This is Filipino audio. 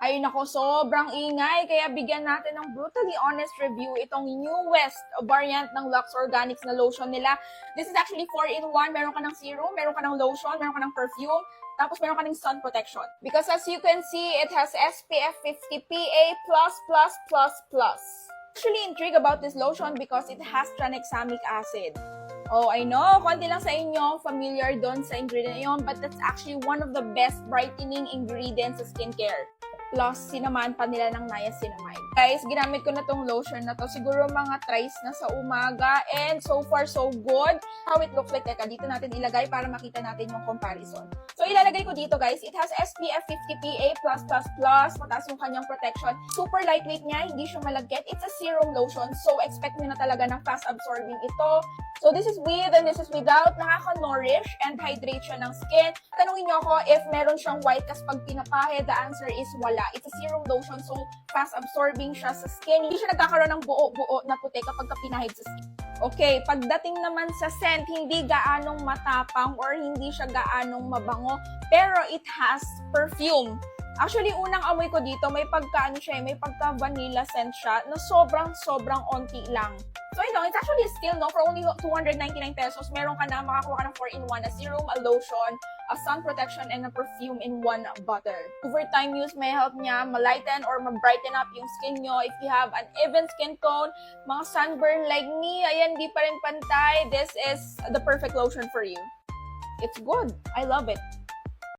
Ay nako, sobrang ingay. Kaya bigyan natin ng brutally honest review itong newest variant ng Lux Organics na lotion nila. This is actually 4-in-1. Meron ka ng serum, meron ka ng lotion, meron ka ng perfume, tapos meron ka ng sun protection. Because as you can see, it has SPF 50 PA++++. Actually intrigued about this lotion because it has tranexamic acid. Oh, I know, konti lang sa inyo familiar doon sa ingredient yun, but that's actually one of the best brightening ingredients sa skincare. Plus, sinamaan pa nila ng niacinamide. Guys, ginamit ko na tong lotion na to. Siguro mga thrice na sa umaga. And so far, so good. How it looks like. Teka, dito natin ilagay para makita natin yung comparison. So, ilalagay ko dito, guys. It has SPF 50 PA+++. Mataas yung kanyang protection. Super lightweight niya. Hindi siya malagkit. It's a serum lotion. So, expect nyo na talaga ng fast absorbing ito. So, this is with and this is without. Nakaka-nourish and hydrate siya ng skin. Tanungin nyo ako if meron siyang white kasi pag pinapahid, the answer is wala. It's a serum lotion, so fast absorbing siya sa skin. Hindi siya nagkakaroon ng buo-buo na puti kapag pinahid sa skin. Okay, pagdating naman sa scent, hindi gaanong matapang or hindi siya gaanong mabango, pero it has perfume. Actually, unang amoy ko dito, may pagka-ano siya, may pagka-vanilla scent siya na sobrang onti lang. So, it's actually a steal, no? For only 299 pesos, meron ka na, makakuha ka ng 4-in-1 na serum, a lotion, a sun protection, and a perfume in one bottle. Over time use, may help niya malighten or ma-brighten up yung skin nyo. If you have an even skin tone, mga sunburn like me, ayan, di pa rin pantay, this is the perfect lotion for you. It's good. I love it.